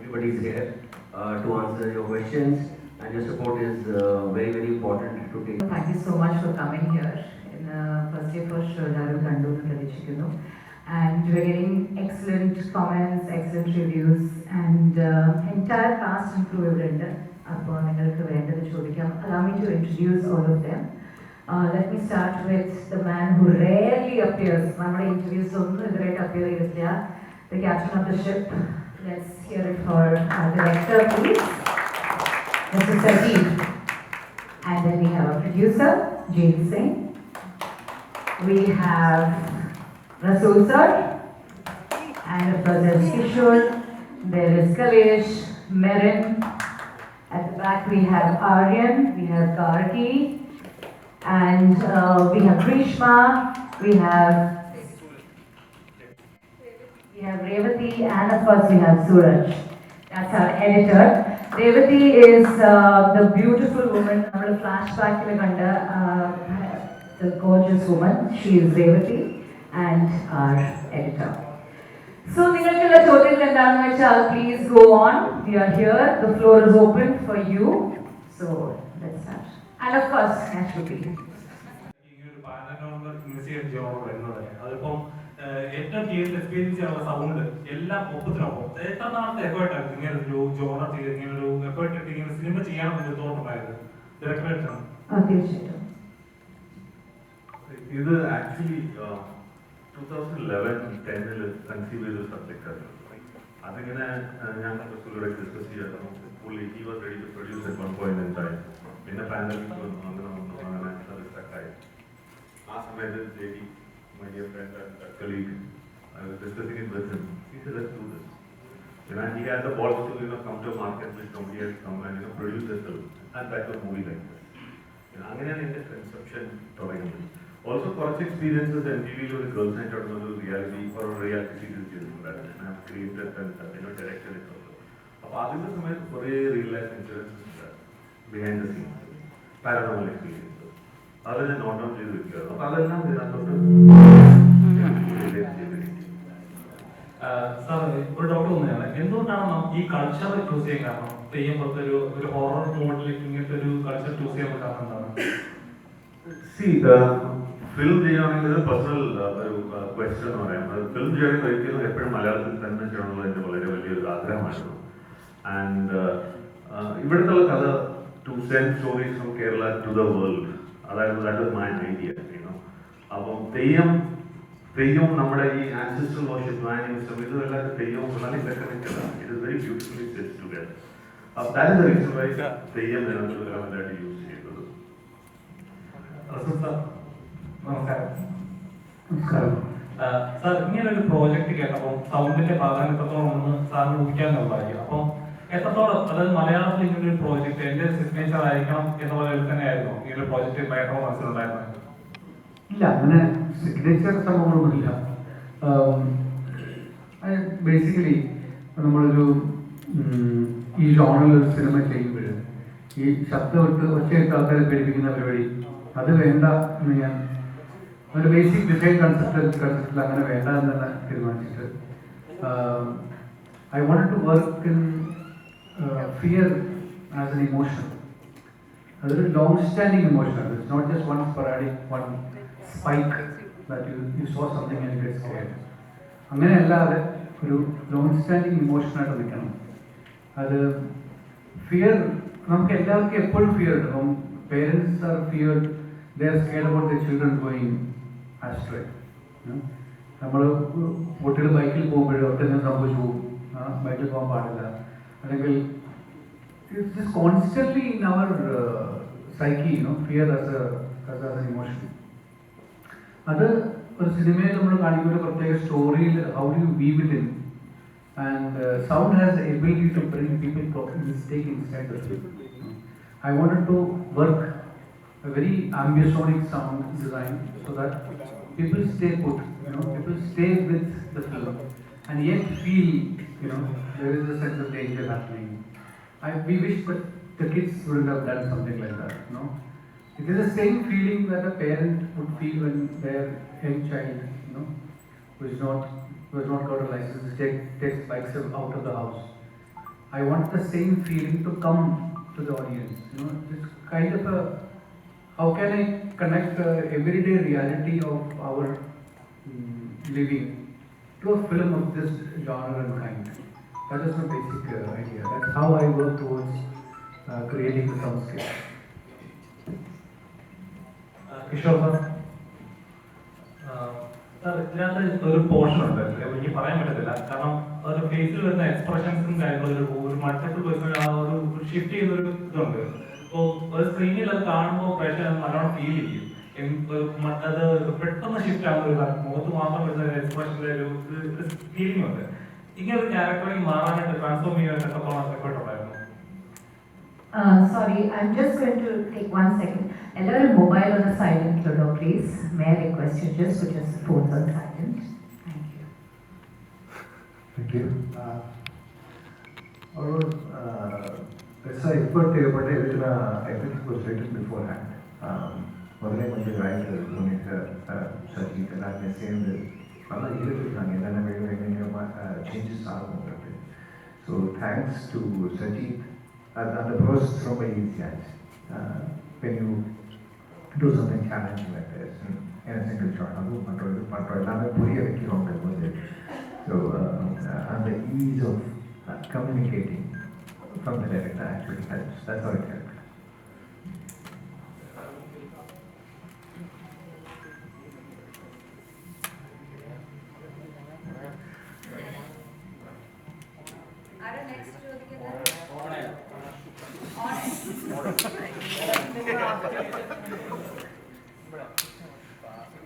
everybody is here to answer your questions, and your support is very, very important to take. Thank you so much for coming here. In first day for sure, and we're getting excellent comments, excellent reviews, and entire cast and crew event. Allow me to introduce all of them. Let me start with the man who rarely appears. My interviews appear, the captain of the ship. Let's hear it for our director, please, Mr. Sajid. And then we have a producer, James Singh. We have Rasool sir. And of course there's Kishore, there is Kalesh, Merin. At the back we have Aryan, we have Gargi, and we have Grishma, we have Revati, and of course we have Suraj. That's our editor. Revati is the beautiful woman, our flashback the gorgeous woman. She is Revati and our editor. So, please go on. We are here. The floor is open for you. So, let's start. And of course, naturally. ഏറ്റവും theatre experience ചെയ്യാനുള്ള sound എല്ലാം ഒപ്പത്തിനൊപ്പം എത്ര നാളത്തെ effort ആയിരുന്നു ഇങ്ങനെ ഒരു genre ചെയ്ത് ഇങ്ങനെ ഒരു എഫേർട്ട് ഇട്ട് ഇങ്ങനെ സിനിമ ചെയ്യാമെന്നൊരു തോന്നുന്നുണ്ടായത് ഡയറക്ടറായിട്ടാണ് ഇത് ആക്ച്വലി 2011-10 കൺസീവ് ചെയ്ത സബ്ജക്റ്റ് ആയിരുന്നു. അതിങ്ങനെ ഞാൻ റസൂലോടെ ഡിസ്കസ് ചെയ്യായിരുന്നു. പുള്ളി he was ready to produce at one point in time. പിന്നെ പാൻഡമിക് വന്നു, അങ്ങനെ അത് സ്റ്റക്കായി. ആ സമയത്ത് JD, my dear friend and colleague, I was discussing it with him. He said, let's do this. And he had the balls to come to a market which nobody has come and produce this film and back a movie like this. Again, in the conception, also കുറച്ച് experiences MTV with Girls Night Out was reality or reality series that I have created and directed it also. അപ്പോൾ അതിന്റെ സമയത്ത് കുറേ real life incidents behind the scenes, paranormal experience അതെല്ലാം note down ചെയ്ത് വെക്കുകയായിരുന്നു. അപ്പോൾ അതെല്ലാം ഇതിനകത്തോട്ട് സാർ ഒരു ഡൗട്ട് തോന്നുകയാണ്, എന്തുകൊണ്ടാണ് ഈ കൾച്ചർ ചൂസ് ചെയ്യാൻ കാരണം? തെയ്യം പോലത്തെ ഒരു ഹൊറർ മോഡിലേക്ക് ഇങ്ങനത്തെ ഒരു കൾച്ചർ ചൂസ് ചെയ്യാൻ കാരണം എന്താണ്? ഫിലിം ചെയ്യുകയാണെങ്കിൽ പേഴ്സണൽ ഒരു ക്വസ്റ്റ്യൻ എന്ന് പറയാം. ഫിലിം ചെയ്യണമെങ്കിൽ ഒരിക്കലും എപ്പോഴും മലയാളത്തിൽ തന്നെ ചെയ്യണമെന്നുള്ളത് എൻ്റെ വളരെ വലിയൊരു ആഗ്രഹമായിരുന്നു. ആൻഡ് ഇവിടുത്തെ കഥ to send stories from Kerala to the world, അതായത് ദാറ്റ് വാസ് മൈ ഐഡിയ. അപ്പം തെയ്യവും നമ്മുടെ ഈ ആൻസിസ്റ്റർ വർഷിപ്പ് ആനിമിസം ഇതും എല്ലാവരും തെയ്യവും നല്ല connected. It is very beautifully set together. That is the reason why Theyyam എലമെന്റായിട്ട് യൂസ് ചെയ്തത്. നമസ്കാരം സാർ, ഇങ്ങനെ ഒരു പ്രോജക്റ്റ് കേട്ടപ്പോൾ സൗണ്ടിന്റെ പ്രാധാന്യം എത്രത്തോളം ഒന്ന് സാറിന് ഊഹിക്കാൻ കഴിയും. അപ്പം എത്രത്തോളം, അതായത് മലയാളത്തിൽ ഇങ്ങനെ ഒരു പ്രോജക്റ്റ് എന്റെ സിഗ്നേച്ചർ ആയിരിക്കണം എന്നുള്ള തന്നെയായിരുന്നു ഈ ഒരു പ്രോജക്റ്റ് ഭയങ്കര മനസ്സിലുണ്ടായിരുന്നത്? ഇല്ല, അങ്ങനെ സിഗ്നേച്ചർ സംഭവങ്ങളൊന്നുമില്ല. ബേസിക്കലി നമ്മളൊരു ഈ ജോണറിൽ ഒരു സിനിമ ചെയ്യുമ്പോൾ ഈ ശബ്ദമിട്ട് ഒച്ചയിട്ട് ആൾക്കാരെ പേടിപ്പിക്കുന്ന പരിപാടി അത് വേണ്ട എന്ന് ഞാൻ ഒരു ബേസിക് ഡിസൈൻ കൺസെപ്റ്റിൽ അങ്ങനെ വേണ്ട എന്ന് തന്നെ തീരുമാനിച്ചിട്ട് I wanted to work in fear as an emotion. അതൊരു ലോങ് സ്റ്റാൻഡിങ് ഇമോഷനാണ്. It's not just one sporadic one spike that you saw something and get scared. അങ്ങനെയല്ലാതെ ഒരു ലോങ് സ്റ്റാൻഡിങ് ഇമോഷനായിട്ട് നിൽക്കണം. അത് ഫിയർ നമുക്ക് എല്ലാവർക്കും എപ്പോഴും ഫിയർ ഉണ്ട്. അപ്പം parents are feared, they are scared about the children going astray. നമ്മൾ കുട്ടികൾ ബൈക്കിൽ പോകുമ്പോഴും ഒക്കെ സംഭവിച്ചു പോകും, ബൈക്കിൽ പോകാൻ പാടില്ല, അല്ലെങ്കിൽ it's just constantly in our psyche, fear as an emotion. അത് ഒരു സിനിമയിൽ നമ്മൾ കാണിക്കുന്ന ഒരു പ്രത്യേക സ്റ്റോറിയിൽ how do you weave it in, and sound has ability to bring people take inside the film. I wanted to work a very ambisonic sound design so that people stay put, people stay with the film and yet feel, there is a sense of danger happening. We wish that the kids wouldn't have done something like that, It is the same feeling that a parent would feel when their young child, who has not got a license, takes bikes out of the house. I want the same feeling to come to the audience. You know, it's kind of a, how can I connect the everyday reality of our living to a film of this genre and kind. That is the basic idea. That's how I work towards creating the soundscape. Kishore sir ഇതിനകത്ത് ഒരു portion ഉണ്ട്, എനിക്ക് പറയാൻ പറ്റത്തില്ല, കാരണം ഒരു ഫേസിൽ വരുന്ന എക്സ്പ്രഷൻസും കാര്യങ്ങളും ഒരു മൾട്ടിപ്പിൾ പേഴ്സൺ ആ ഒരു ഷിഫ്റ്റ് ചെയ്യുന്ന ഒരു ഇതുണ്ട്. അപ്പോൾ ഒരു സ്ക്രീനിൽ അത് കാണുമ്പോൾ പ്രേക്ഷകർ നല്ലോണം ഫീൽ ചെയ്യും. അത് പെട്ടെന്ന് ഷിഫ്റ്റ് ആവുന്ന ഒരു മുഖത്ത് മാത്രം വരുന്ന എക്സ്പ്രഷൻ്റെ ഒരു ഫീലിംഗ് ഉണ്ട്. ഇങ്ങനെ ഒരു ക്യാരക്ടറിൽ മാറാനായിട്ട് ട്രാൻസ്ഫോം ചെയ്യാനായിട്ട് എത്രത്തോളം എഫേർട്ട് ഉണ്ടായിരുന്നു? Sorry, I'm just going to take 1 second. Ella, mobile on a silent mode, please. May I request you just put your phones on silent? Thank you. Thank you. There's an effort here, but everything was written beforehand. When the writer, Sajid, and I'm saying that changes are more. So thanks to Sajid. And the process is very easy. When you do something challenging like this in a single shot, so and the ease of communicating from the director actually helps. That's how it helps.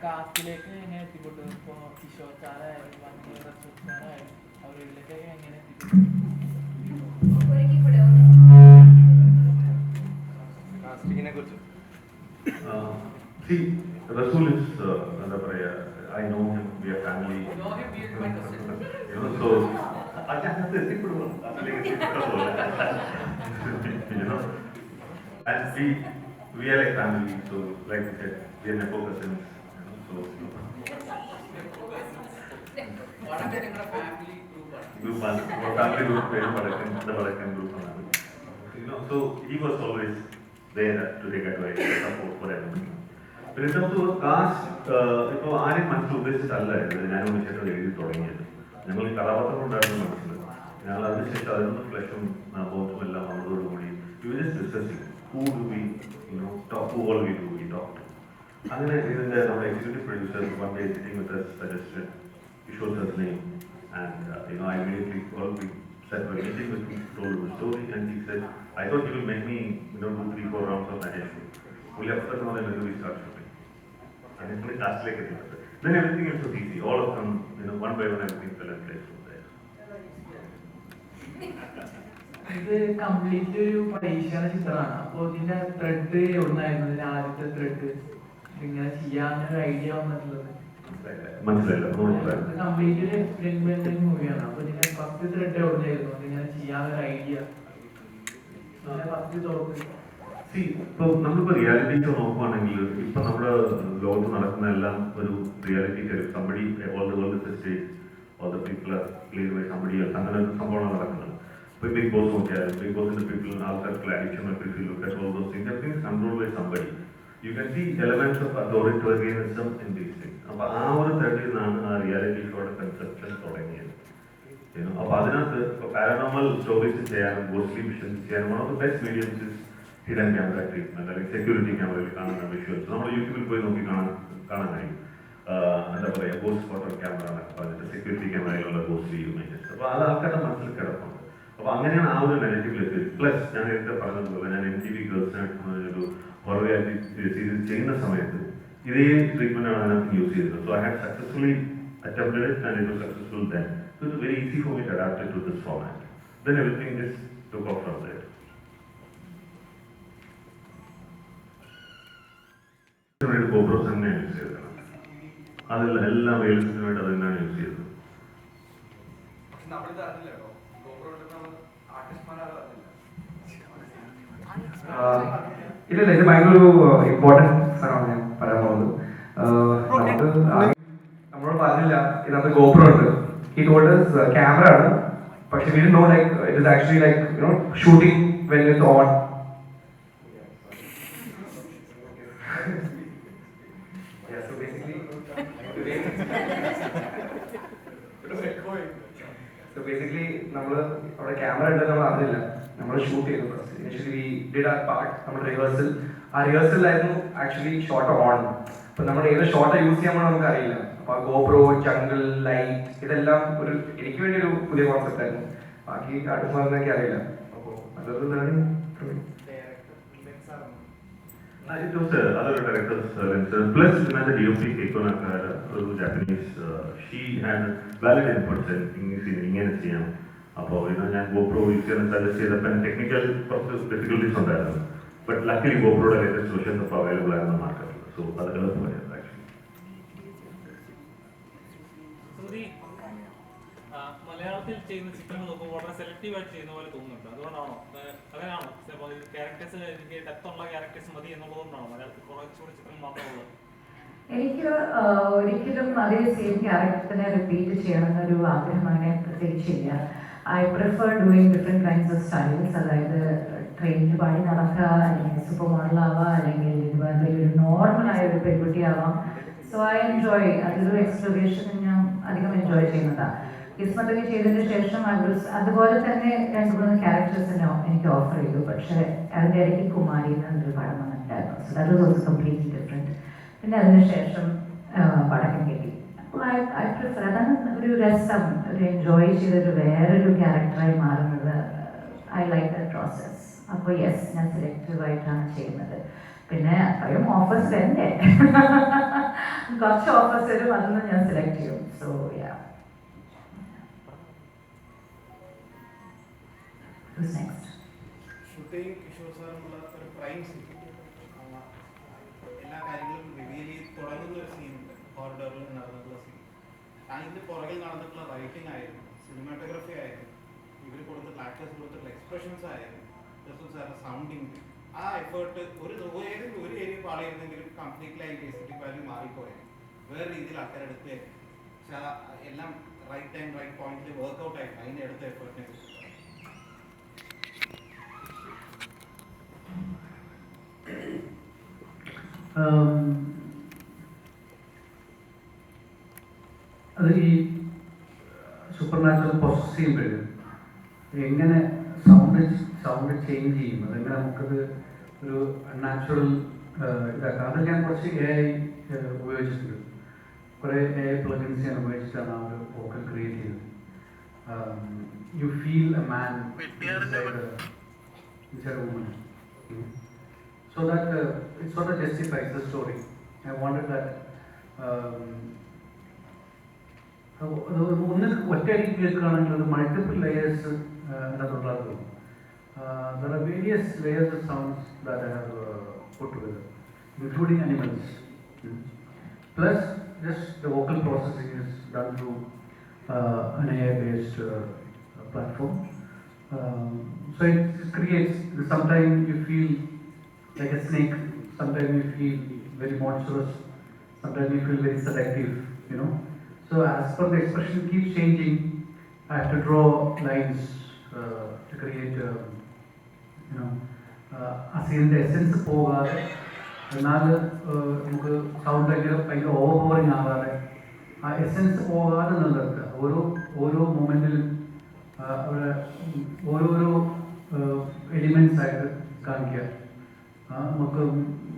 കാസ്റ്റിലേക്ക് എങ്ങനെ എത്തിപ്പെട്ടു? ഇപ്പോൾ കിഷോർ സാറായാലും സാറായാലും അവരിലേക്ക് എങ്ങനെ കാസ്റ്റിങ്ങിനെ കുറിച്ച് see, Rasool is I know him, we are family. You know, so you know, and we are like family, so like I said, we are nepo cousins. So what are the family group family group, the Balkan group. You know, so he was always there to take advice, support, whatever. But in terms of cast, ഇപ്പോൾ ആരെയും മനസ്സിൽ ഉദ്ദേശിച്ചിട്ടല്ലായിരുന്നു ഞാൻ വിളിച്ചിട്ട് എഴുതി തുടങ്ങിയത്. ഞങ്ങൾ ഈ കഥാപാത്രം ഉണ്ടായിരുന്ന മനസ്സിൽ ഞങ്ങൾ അതിനുശേഷം അതിനൊന്ന് ഫ്ലഷും ബോട്ടും എല്ലാം വന്നതോടുകൂടി who do we, you know, talk to, all we do, we talk to. അങ്ങനെ ഇതിൻ്റെ നമ്മുടെ executive producer one day sitting with us suggested Kishore sir's name, and you know, I immediately called him, said we're meeting with him, told him the story, and he said, I thought you will make me, you know, do 3-4 rounds of narration. We'll have to know when we start shooting. And it's very task like it. Then everything else was easy. All of them, you know, one by one, everything fell in place from there. ഇത് complete ഒരു പരീക്ഷണ ചിത്രമാണ്. അപ്പോൾ ഇതിന്റെ thread എവിടുന്നായിരുന്നു? ഇതിന്റെ ആദ്യത്തെ thread ഇങ്ങനെ ചെയ്യാനൊരു ഐഡിയ വന്നിട്ടുള്ളത്? കംപ്ലീറ്റ് ഒരു എക്സ്പെരിമെന്റൽ മൂവിയാണ്. അപ്പോൾ ഇതിന്റെ ഫസ്റ്റ് ത്രെഡ് എവിടുന്നായിരുന്നു ഇതിങ്ങനെ ചെയ്യാനൊരു ഐഡിയ? ഫസ്റ്റ് തോട്ട് ഇപ്പോൾ നമ്മളിപ്പോൾ റിയാലിറ്റി ഷോ നോക്കുവാണെങ്കിൽ ഇപ്പം നമ്മുടെ ലോകത്ത് നടക്കുന്ന എല്ലാം ഒരു reality somebody all the world stage all the people are played by somebody else അങ്ങനെ ഒരു സംഭവമാണ് നടക്കുന്നത്. ഇപ്പോൾ ബിഗ് ബോസ് നോക്കിയാലും ബിഗ് ബോസിന്റെ പീപ്പിൾ ആൾക്കാർക്ക് addiction look at all those things everything is controlled by somebody. You can see elements of authoritarianism in these things. അപ്പോൾ ആ ഒരു തരത്തിൽ നിന്നാണ് ആ റിയാലിറ്റി ഷോയുടെ കൺസെപ്ഷൻ തുടങ്ങിയത്. അപ്പോൾ അതിനകത്ത് ഇപ്പോൾ പാരനോർമൽ സ്റ്റോറീസ് ചെയ്യാനും ഗോസ്റ്റ്ലി മിഷൻസ് ചെയ്യാനും one of the best mediums is hidden camera treatment അല്ലെങ്കിൽ സെക്യൂരിറ്റി ക്യാമറയിൽ കാണുന്ന വിഷ്വൽസ് നമ്മൾ യൂട്യൂബിൽ പോയി നോക്കി കാണാൻ കഴിയും. എന്താ പറയുക, ഗോസ്റ്റ് ഫോട്ടോ ക്യാമറ എന്നൊക്കെ പറഞ്ഞിട്ട് സെക്യൂരിറ്റി ക്യാമറയിലുള്ള ഗോസ്റ്റ്ലി ഇമേജസ്. അപ്പോൾ അത് ആൾക്കാരുടെ മനസ്സിൽ കിടപ്പുണ്ട്. അപ്പോൾ അങ്ങനെയാണ് ആ ഒരു നെഗറ്റീവിലെത്തി. പ്ലസ് ഞാൻ നേരത്തെ പറഞ്ഞതുപോലെ ഞാൻ MTV ഗേൾസിനായിട്ട് ഒരു ഹൊറർ റിയാലിറ്റി സീരീസ് ചെയ്യുന്ന സമയത്ത് ഇതേ ട്രീറ്റ്മെന്റാണ് അതിനകത്ത് യൂസ് ചെയ്തത്. So I had successfully attempted it and it was successful then. So it was very easy for me to adapt it to this format. Then everything just took off from there. GoPros തന്നെയാണ് use ചെയ്തത്. അതിൽ എല്ലാ റിയലിസ്റ്റിനുമായിട്ട് അത് തന്നെയാണ് use ചെയ്തത്. ഇല്ല, ഇത് ഭയങ്കര ഒരു ഇമ്പോർട്ടൻറ്റ് സാധനമാണ് ഞാൻ പറയാൻ പോകുന്നത്. നമ്മളോട് പറഞ്ഞില്ല ഇതിനകത്ത് ഗോപ്രോ ഉണ്ട്. ഈ ടോൾഡ് ക്യാമറ ആണ്, പക്ഷെ we don't know like it is actually like, you know, shooting when it's on. Yeah, so basically, നമ്മൾ അവിടെ ക്യാമറ ഉണ്ടെന്ന് നമ്മൾ അറിഞ്ഞില്ല. നമ്മൾ ഷൂട്ട് ചെയ്തു first. Initially we did our part, നമ്മുടെ റിഹേഴ്സൽ. ആ റിഹേഴ്സലായിരുന്നു ആക്ച്വലി ഷോട്ട് ഓൺ. അപ്പം നമ്മൾ ഏത് ഷോട്ടാണ് യൂസ് ചെയ്യാൻ പോകണം നമുക്ക് അറിയില്ല. അപ്പോൾ ഗോപ്രോ, ജംഗിൾ, ലൈറ്റ് ഇതെല്ലാം എനിക്ക് വേണ്ടി ഒരു പുതിയ കോൺസെപ്റ്റ് ആയിരുന്നു. ബാക്കി ആർട്ടിസ്റ്റ് അറിയില്ല. അപ്പോൾ അതൊരു learning. It was other directors plus another DOP Keiko Nakara, Japanese. She had valid inputs in ഇങ്ങനെ ചെയ്യാം. അപ്പോൾ ഞാൻ GoPro യൂസ് ചെയ്യാൻ സജസ്റ്റ് ചെയ്തപ്പോൾ ടെക്നിക്കൽ കുറച്ച് ഡിഫിക്കൽട്ടീസ് ഉണ്ടായിരുന്നു. ബട്ട് ലക്കിലി GoProയുടെ ലേറ്റസ്റ്റ് സൊല്യൂഷൻസ് ഇപ്പോൾ അവൈലബിൾ ആയിരുന്നു മാർക്കറ്റിൽ. സോ അത് എളുപ്പമായിരുന്നു ആക്ച്വലി. മലയാളത്തിൽ ചെയ്യുന്ന ചിത്രങ്ങൾ നോക്കുമ്പോൾ വളരെ സെലക്റ്റീവ് ആയിട്ട് ചെയ്യുന്ന പോലെ തോന്നുന്നുണ്ട്. അതുകൊണ്ടാണോ അങ്ങനെയാണോ ക്യാരക്ടേഴ്സ് എനിക്ക് ഡെപ്തുള്ള ക്യാരക്ടേഴ്സ് മതി എന്നുള്ളതുകൊണ്ടാണോ മലയാളത്തിൽ കുറച്ചുകൂടി ചിത്രങ്ങൾ മാത്രമുള്ളത്? എനിക്ക് ഒരിക്കലും അതേ സെയിം ക്യാരക്ടറിനെ റിപ്പീറ്റ് ചെയ്യണമെന്നൊരു ആഗ്രഹം അങ്ങനെ പ്രത്യേകിച്ചില്ല. I prefer doing different kinds of styles. അതായത് ട്രെയിനിൽ പാടി നടക്കുക, അല്ലെങ്കിൽ സൂപ്പർ മോഡലാവാം, അല്ലെങ്കിൽ ഇതുപോലെ ഒരു നോർമലായ ഒരു പെൺകുട്ടിയാവാം. സോ ഐ എൻജോയ്, അതൊരു എക്സ്പ്ലോറേഷൻ ഞാൻ അധികം എൻജോയ് ചെയ്യുന്നതാണ്. കിസ്മത്തൊക്കെ ചെയ്തതിന് ശേഷം അതുപോലെ തന്നെ 2-3 ക്യാരക്ടേഴ്സിനെ എനിക്ക് ഓഫർ ചെയ്തു. പക്ഷേ അതിൻ്റെ ഇടയ്ക്ക് കുമാരി എന്നൊരു പടം വന്നിട്ടുണ്ടായിരുന്നു. So that was also completely different. പിന്നെ അതിനുശേഷം പടക്കം കിട്ടി. അപ്പോൾ ഐ പ്രിഫർ, അതാണ് ഒരു രസം, ഒരു എൻജോയ് ചെയ്തൊരു വേറൊരു ക്യാരക്ടറായി മാറുന്നത്. I like the process. അപ്പോൾ യെസ്, ഞാൻ സെലക്റ്റീവായിട്ടാണ് ചെയ്യുന്നത്. പിന്നെ അത്രയും ഓഫേഴ്സ് വേണ്ടേ, കുറച്ച് ഓഫേഴ്സ് വരും, അതൊന്നും ഞാൻ സെലക്ട് ചെയ്യും. So yeah. Who's next? Shooting Kishore സാറുള്ള ഒരു പ്രൈം സീൻ, എല്ലാ കാര്യങ്ങളും റിവീൽ ചെയ്ത് തുടങ്ങുന്ന ഒരു സീനുണ്ട്. കോറിഡോറിൽ നടന്നിട്ടുള്ള സീൻ. അതിൻ്റെ പുറകിൽ നടന്നിട്ടുള്ള റൈറ്റിംഗ് ആയിരുന്നു, സിനിമാറ്റോഗ്രഫി ആയിരുന്നു, ഇവർ കൊടുത്തിട്ടുള്ള ആക്ടേഴ്സ് കൊടുത്തിട്ടുള്ള എക്സ്പ്രഷൻസ് ആയിരുന്നു, സാറിൻ്റെ സൗണ്ടിങ്, ആ എഫേർട്ട് ഒരു ഏരിയ പാടിയിരുന്നെങ്കിലും കംപ്ലീറ്റ്ലി അതിൻ്റെ എസ്തെറ്റിക് വാല്യൂ മാറിപ്പോയത്. വേറെ രീതിയിൽ ആൾക്കാരെടുത്ത് പക്ഷെ എല്ലാം റൈറ്റ് ടൈം റൈറ്റ് പോയിന്റിൽ വർക്ക്ഔട്ട് ആയിട്ട് അതിൻ്റെ അടുത്ത എഫേർട്ടിനെ കുറിച്ച് അത് ഈ സൂപ്പർ നാച്ചുറൽ പ്രോസസ് ചെയ്യുമ്പോഴും എങ്ങനെ സൗണ്ട് ചേഞ്ച് ചെയ്യും, അതെങ്ങനെ നമുക്കത് ഒരു നാച്ചുറൽ ഇതാക്കാം. അത് ഞാൻ കുറച്ച് AI ഉപയോഗിച്ചിട്ടുണ്ട്. കുറേ AI പ്ലഗിൻസ് ഞാൻ ഉപയോഗിച്ചിട്ടാണ് ആ ഒരു വോക്കൽ ക്രിയേറ്റ് ചെയ്തത്. You feel a man inside a woman. So that it sort of justifies the story. I wanted that ഒറ്റയടിക്ക് കേൾക്കുകയാണെങ്കിൽ അത് മൾട്ടിപ്പിൾ ലെയേഴ്സ് അതിനകത്തുള്ളതും. There are various layers of sounds that I have put together, including animals. Plus, just the vocal processing is done through an AI-based platform. So it creates, sometimes you feel like a snake, sometimes you feel very monstrous, sometimes you feel very seductive, you know. So as per the expression keeps changing, I have to draw lines to create, you know, a scene essence പോകാതെ എന്നാൽ നമുക്ക് sound ഭയങ്കര ഓവർപവറിങ് ആകാതെ ആ essence പോകാതെ നിലനിർത്തുക. ഓരോ മൊമെൻറ്റിലും അവിടെ ഓരോരോ എലിമെൻറ്റ്സ് ആയിട്ട് കാണിക്കുക. നമുക്ക്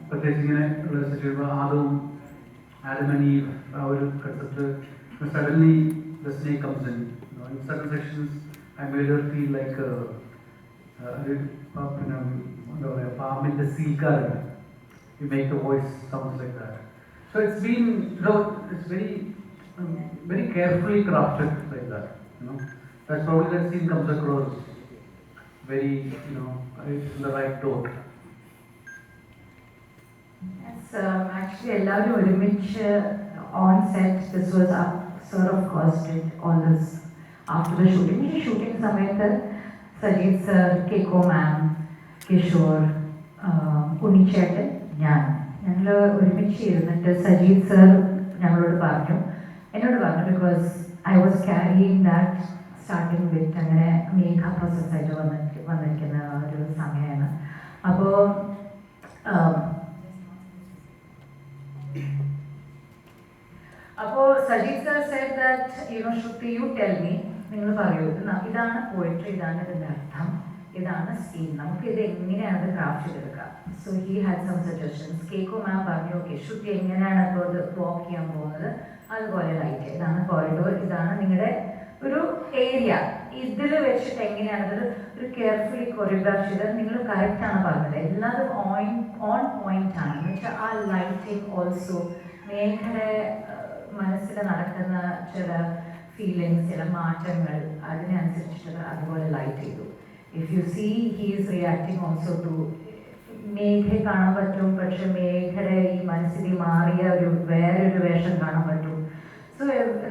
പ്രത്യേകിച്ച് ഇങ്ങനെ ഉള്ള situation ആദവും Adam and Eve, our concept, suddenly the snake comes in. You know, in certain sections, I made her feel like a palm in the sea current. You make the voice sounds like that. So it's been, it's very carefully crafted like that. You know, that's probably that scene comes across very, you know, it's in the right tone. Actually, എല്ലാവരും ഒരുമിച്ച് on set, this was sort of caused it, all this after the shooting. ഈ shooting സമയത്ത് Sajid sir, കേക്കോ മാം, കിഷോർ, ഉണ്ണിച്ചേട്ടൻ, ഞങ്ങൾ ഒരുമിച്ച് ഇരുന്നിട്ട് Sajid sir എന്നോട് പറഞ്ഞു because I was carrying that starting with അങ്ങനെ മേഘ പ്രോസസ്സായിട്ട് വന്നിരിക്കുന്ന ഒരു സമയമാണ്. അപ്പോൾ Sajeev sir said that Shruti you tell me, നിങ്ങൾ പറയൂ ഇതാണ് പോയിട്രി, ഇതാണ് ഇതിൻ്റെ അർത്ഥം, ഇതാണ് സീൻ, നമുക്ക് ഇത് എങ്ങനെയാണ് ക്രാഫ്റ്റ് ചെയ്തെടുക്കുക. So he had some suggestions. Keiko ma'am പറഞ്ഞു ഓക്കെ ശ്രുതി എങ്ങനെയാണ് ഇപ്പോൾ ഇത് വാക്ക് ചെയ്യാൻ പോകുന്നത്, അതുപോലെ ലൈറ്റ്, ഇതാണ് കോറിഡോർ, ഇതാണ് നിങ്ങളുടെ ഒരു ഏരിയ, ഇതിൽ വെച്ചിട്ട് എങ്ങനെയാണ് ഒരു കെയർഫുള്ളി കൊറിയോഗ്രാഫ് ചെയ്തത്. നിങ്ങൾ കറക്റ്റാണ് പറഞ്ഞത്, എല്ലാതും ഓൺ പോയിന്റ് ആണ്. എന്ന് വെച്ചാൽ ആ ലൈറ്റിംഗ് ഓൾസോ മേഘയുടെ മനസ്സിൽ നടക്കുന്ന ചില ഫീലിങ്സ്, ചില മാറ്റങ്ങൾ, അതിനനുസരിച്ചിട്ട് അതുപോലെ ലൈറ്റ് ചെയ്തു. If you see he is reacting also to മേഘയെ കാണാൻ പറ്റും, പക്ഷെ മേഘയുടെ ഈ മനസ്സിൽ മാറിയ വേറൊരു വേഷം കാണാൻ പറ്റും. സോ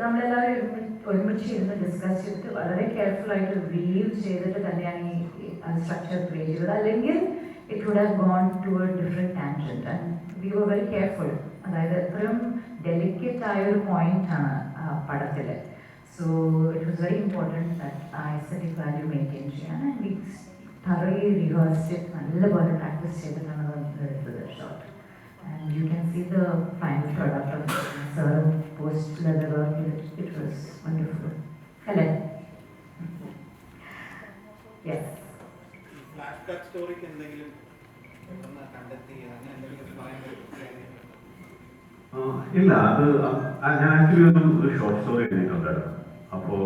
നമ്മളെല്ലാവരും ഒരുമിച്ച് ഇരുന്ന് ഡിസ്കസ് ചെയ്തിട്ട് വളരെ കെയർഫുൾ ആയിട്ട് വീവ് ചെയ്തിട്ട് തന്നെയാണ് ഈ സ്ട്രക്ചർ ക്രിയേറ്റ് ചെയ്തത്. അല്ലെങ്കിൽ it would have gone to a different tangent and we were very careful. അതായത് അത്രയും ഡെലിക്കേറ്റ് ആയ ഒരു പോയിന്റാണ് പടത്തിൽ. So it was very important that ആ എസ്തെറ്റിക് വാല്യൂ മെയിൻറ്റെയിൻ ചെയ്യാൻ and we thoroughly rehearsed it, നല്ലപോലെ പ്രാക്ടീസ് ചെയ്തിട്ടാണ് എടുത്തത് shot. And you can see the final product of sir post leather work. It was wonderful അല്ലേ? Yes. Flash back സ്റ്റോറിക്ക് എന്തെങ്കിലും കണ്ടെത്തി അങ്ങനെ എന്തെങ്കിലും പറയാൻ പറ്റും? ഇല്ല, അത് ഞാൻ ആക്ച്വലി ഒരു ഷോർട്ട് സ്റ്റോറി എഴുതിയിട്ടുണ്ടായിരുന്നു. അപ്പോൾ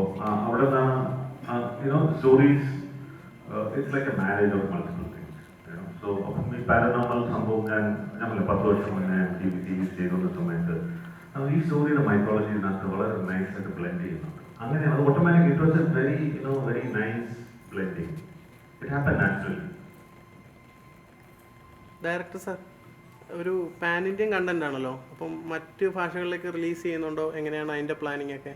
അവിടെ നിന്നാണ് stories it's like A marriage of multiple things. So അപ്പം ഈ പാരനോർമൽ സംഭവം ഞാൻ 10 വർഷം മുന്നേ സീരീസ് ചെയ്തുകൊണ്ട സമയത്ത് ഈ സ്റ്റോറിയുടെ മൈക്കോളജിനകത്ത് വളരെ നൈസായിട്ട് ബ്ലെൻഡ് ചെയ്യുന്നുണ്ട്. അങ്ങനെ അത് automatic it was A very nice blending. It happen naturally. Director sir, ഒരു പാൻ ഇന്ത്യൻ കണ്ടന്റ് ആണല്ലോ, അപ്പം മറ്റ് ഭാഷകളിലേക്ക് റിലീസ് ചെയ്യുന്നുണ്ടോ? എങ്ങനെയാണ് അതിൻ്റെ പ്ലാനിങ് ഒക്കെ?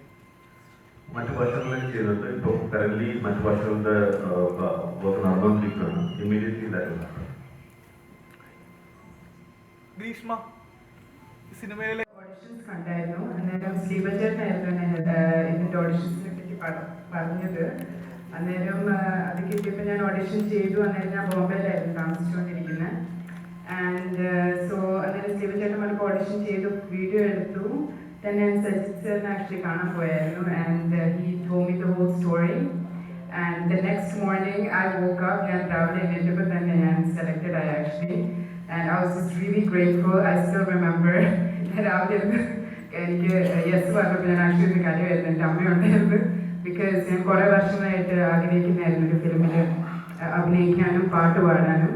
മറ്റു ഭാഷകളിലേക്ക് ചെയ്തിട്ട് ഇപ്പോൾ കറന്റ് മറ്റു ഭാഷകളുടെ വർക്ക് നടന്നുകൊണ്ടിരിക്കുകയാണ്. ഇമ്മീഡിയറ്റ്ലി ഇതായിരുന്നു. ഗ്രീഷ്മ, സിനിമയിലെ ഓഡിഷൻസ് കണ്ടായിരുന്നു. അന്നേരം ശ്രീബജേട്ടനായിരുന്നു ഇതിൻ്റെ ഓഡിഷൻസിനെ പറ്റി പറഞ്ഞത്. അന്നേരം അത് കിട്ടിയപ്പോൾ ഞാൻ ഓഡിഷൻ ചെയ്തു. അന്നേരം ഞാൻ ബോംബെയിലായിരുന്നു താമസിച്ചുകൊണ്ടിരിക്കുന്നത്. ആൻഡ് സോ അന്നേരം ശ്രീബജേട്ടൻ നമുക്ക് ഓഡിഷൻ ചെയ്തു, വീഡിയോ എടുത്തു. Then ഞാൻ സജിത് സാറിനെ ആക്ച്വലി കാണാൻ പോയായിരുന്നു. And he told me the whole story. And the next morning I woke up. ഞാൻ രാവിലെ എണീറ്റപ്പോൾ തന്നെ ഞാൻ സെലക്റ്റഡ് ആയി actually. And I was just really grateful. I still remember രാവിലെ എനിക്ക് യെസ് പറഞ്ഞപ്പോൾ ഞാൻ ആക്ച്വലി കരയായിരുന്നു. എൻ്റെ അമ്മയുണ്ടായിരുന്നു. ബിക്കോസ് ഞാൻ കുറേ വർഷമായിട്ട് ആഗ്രഹിക്കുന്നതായിരുന്നു ഒരു ഫിലിമിൽ അഭിനയിക്കാനും പാട്ട് പാടാനും.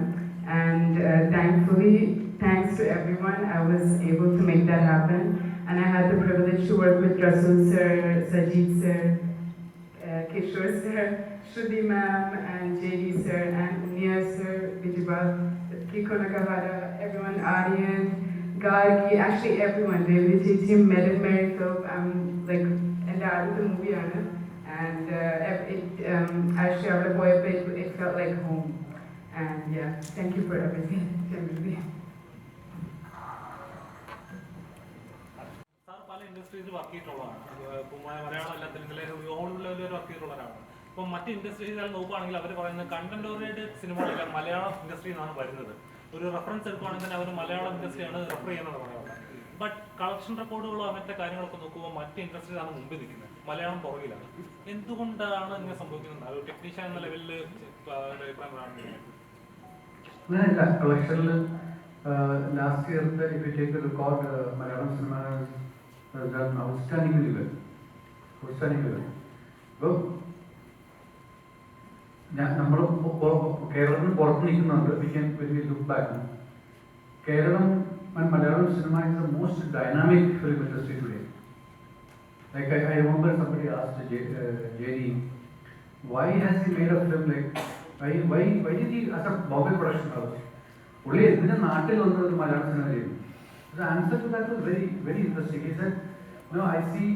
And thankfully, thanks to everyone, I was able to make that happen. And I had the privilege to work with Rasul sir, Sajid sir, Kishore sir, Shruti ma'am, and JD sir, and Unia sir, Vijibal, Kiko Nakavara, everyone, Aryan, Gargi, actually everyone. Really, Chichi, Merit Miracle, like, and the other movie, and actually, I was a it felt like home. And yeah, thank you for everything, generally. പല ഇൻഡസ്ട്രീസിൽ work ചെയ്തിട്ടുള്ളതാണ്. ഇപ്പോൾ മലയാളം അല്ല തെലുങ്കിലെ all ലെവലിൽ work ചെയ്തിട്ടുള്ളവരാണ്. ഇപ്പം മറ്റ് ഇൻഡസ്ട്രീസിൽ നോക്കുകയാണെങ്കിൽ അവർ പറയുന്നത് content oriented സിനിമകളില്ല Malayalam ഇൻഡസ്ട്രിയിൽ നിന്നാണ് വരുന്നത്. ഒരു റെഫറൻസ് എടുക്കുകയാണെങ്കിൽ തന്നെ അവർ മലയാളം ഇൻഡസ്ട്രിയാണ് റെഫർ ചെയ്യുന്നത് പറയുന്നത്. ബട്ട് കളക്ഷൻ റെക്കോർഡുകളോ അങ്ങനത്തെ കാര്യങ്ങളൊക്കെ നോക്കുമ്പോൾ മറ്റ് ഇൻഡസ്ട്രിയിലാണ് മുമ്പിൽ നിൽക്കുന്നത്, മലയാളം പുറകിലാണ്. എന്തുകൊണ്ടാണ് ഇങ്ങനെ സംഭവിക്കുന്നത്? ഒരു ടെക്നീഷ്യൻ എന്ന ലെവലിൽ അഭിപ്രായം അങ്ങനെയല്ല. കളക്ഷനിൽ ലാസ്റ്റ് ഇയറിൻ്റെ if you take a record Malayalam cinema outstanding level. ഇപ്പോൾ നമ്മൾ കേരളത്തിന് പുറത്ത് നിൽക്കുന്നുണ്ട്. We look back, Keralam and Malayalam cinema is the most dynamic film industry today. Like I remember somebody asked JD, why has he made a film like, why did he, as a Bombay production house, only എന്തിനാ നാട്ടിൽ വന്ന ഒരു Malayalam cinema ചെയ്യും? The answer to that was very, very interesting. He said, no, I see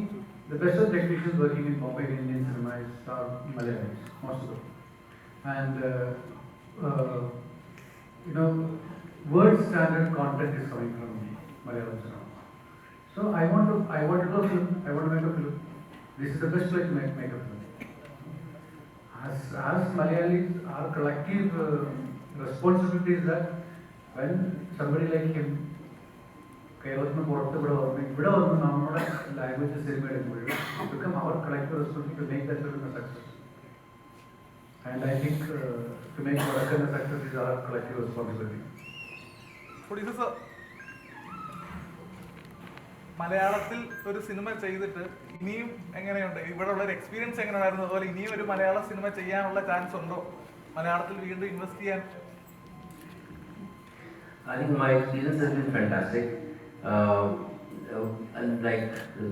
the best of technicians working in Bombay Indian cinema are Malayalis, most of them. And world standard content is coming from Malayalam cinema. So I want to do a film. I want to make a film. This is the best way to make a film. as Malayalis, our collective responsibility is that when somebody like him, കേരളത്തിന് പുറത്ത് ഇവിടെ വന്ന് നമ്മുടെ language cinema എടുക്കുമ്പോൾ it become our collective responsibility to make that film a success. And I think to make Vadakan a success is our collective responsibility. മലയാളത്തിൽ ഒരു cinema ചെയ്തിട്ട് ഇനിയും എങ്ങനെയുണ്ട്, ഇവിടെ ഉള്ള ഒരു എക്സ്പീരിയൻസ് എങ്ങനെയായിരുന്നു, അതുപോലെ ഇനിയും ഒരു മലയാള സിനിമ ചെയ്യാനുള്ള ചാൻസ് ഉണ്ടോ, മലയാളത്തിൽ വീണ്ടും ഇൻവെസ്റ്റ് ചെയ്യാൻ? I think my experience has been fantastic. And like